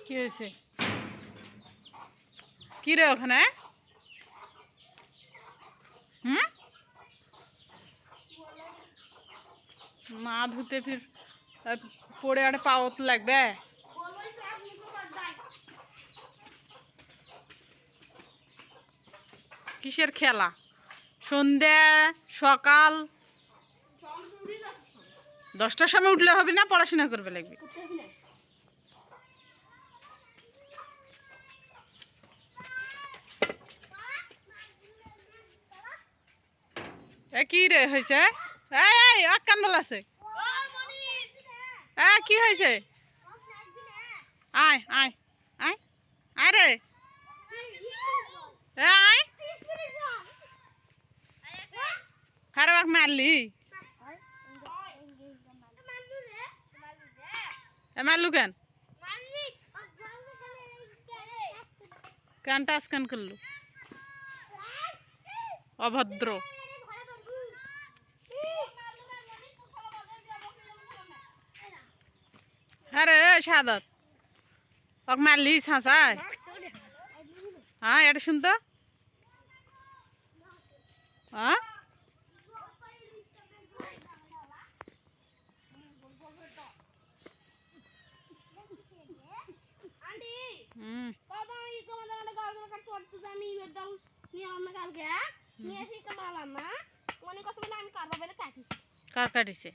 কি হয়েছে? কি রে ওখানে? মা ধুতে ফির পড়ে আর পাওত লাগবে। কিসের খেলা? সন্ধ্যা সকাল 10টার সময় উঠলে হবে না? পড়াশোনা করবে লাগবে। কি রে হয়েছে? এই কান বলা আছে। কি হয়েছে? আয় আয় আয় আয় রে, আয় খারাপ মারলি। মারলু কেন? কেন টাচ কেন করলু? অভদ্র। হ্যাঁ রে সাদত, ওকে মারলি ছাঁচায়? হ্যাঁ এটা শুনতো। হ্যাঁ কার কাটিছে?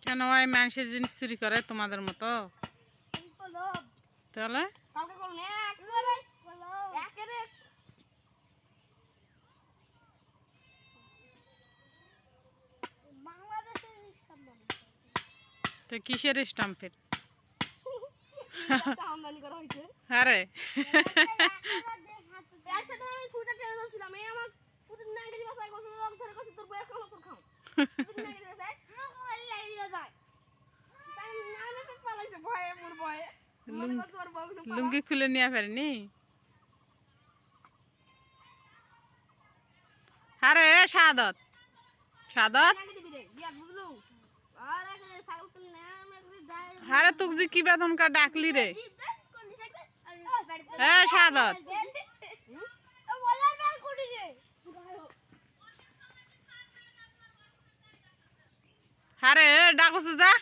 কেন ওই মানুষের জিনিস চুরি করে তোমাদের মতো? তাহলে তো কিসের স্টাম্পের? আরে লুঙ্গি খুলে নিয়ে পারিনি। আরে সাদত সাদত, আরে তোকে যে কি বেতন কা ডাকলি রে? সাদত আরে ডাকছে যা।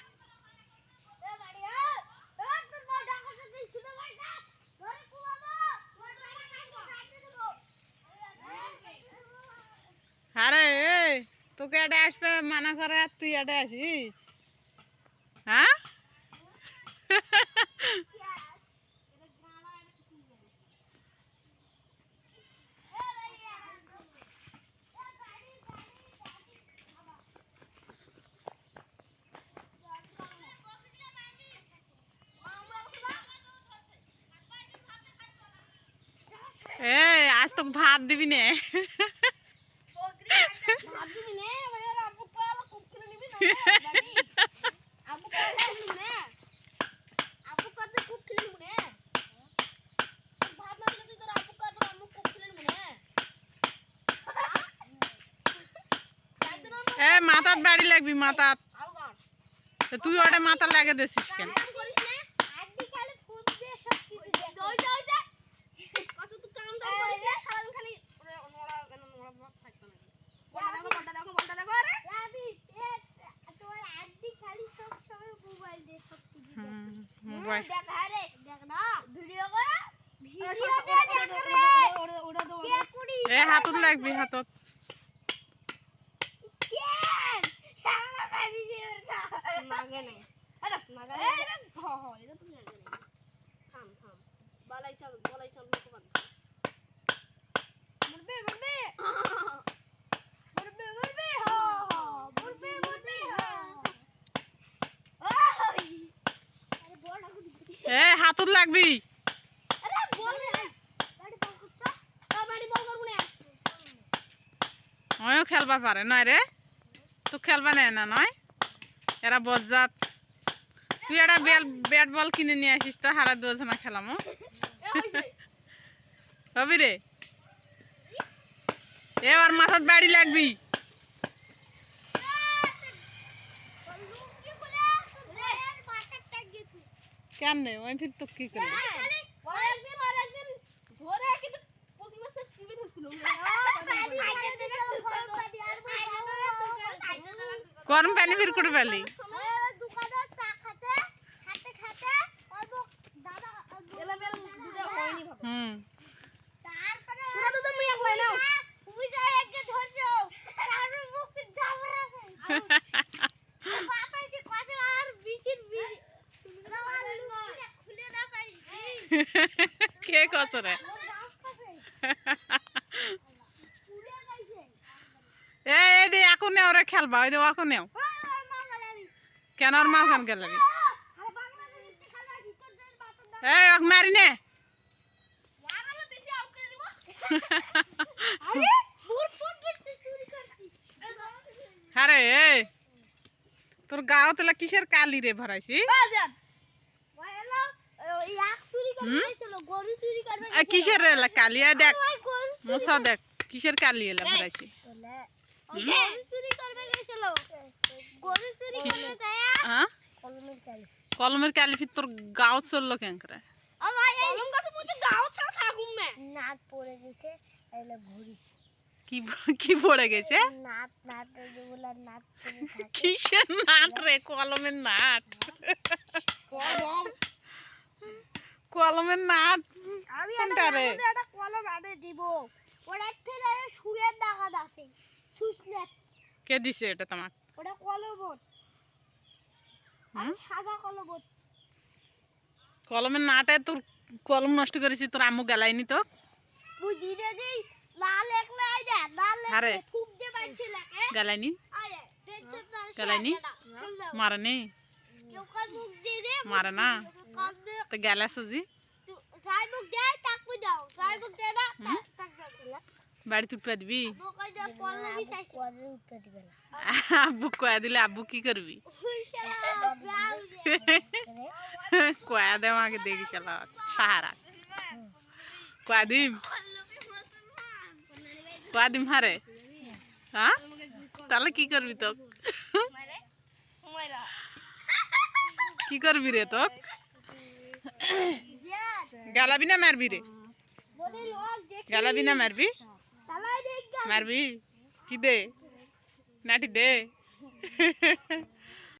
আরে তোকে এটা আসবে মানা করে আর তুই এটা আসিস? হ্যাঁ আজ তোকে ভাত দিবি নে। মাথাত বাড়ি লাগবি মাথাত। তুই ওটা মাথা লাগে দিছিস কেন? হাতত লাগবি হাতত। হাতত লাগবি। খেলবার পারে নয় রে। তো খেলবা নেয় না নয় এরা বজ্জাত তুই একটা ব্যাট বল কিনে নিয়ে আসিস তো হারা দুজনা খেলামো হবি রে এবার মাথার বাড়ি লাগবি কেন নে ওই ফির তো কি করলি গরম পানি ফির করে পেলি হুম কে কসরে এই দে এখন নেও ওরা খেলবা ওই দে এখন নেও কেন আর মা ওখান গেল এই মারি নে আরে তোর গাও তোলা কিসের কালি রে ভরাইছি কিসের কালি দেখ মশা দেখ কিসের কালি এলা ভরাইছি কলমের কালি ফির তোর গাও চললো কেন করে কি পড়ে গেছে কিসের নাট রে কলমের নাট কলমের নাট কোনটা রে কে দিছে এটা তোমাক কলমের নাটে তোর কলম নষ্ট করেছি তোর আম্মু গেলাইনি তো আরে গেলাইনি গেলাইনি মারানি মারে না তো গেলা সুজি বাড়ি তুটপা দিবি আব্বু কয়া দিলে আব্বু কি করবি কয়া দে আমাকে দেখি শালা সাহারা কয়া দিম হারে হ্যাঁ তাহলে কি করবি তো কি করবি রে তো গালাবি না মারবি রে গালাবি না মারবি মারবি কি দে নাটি দে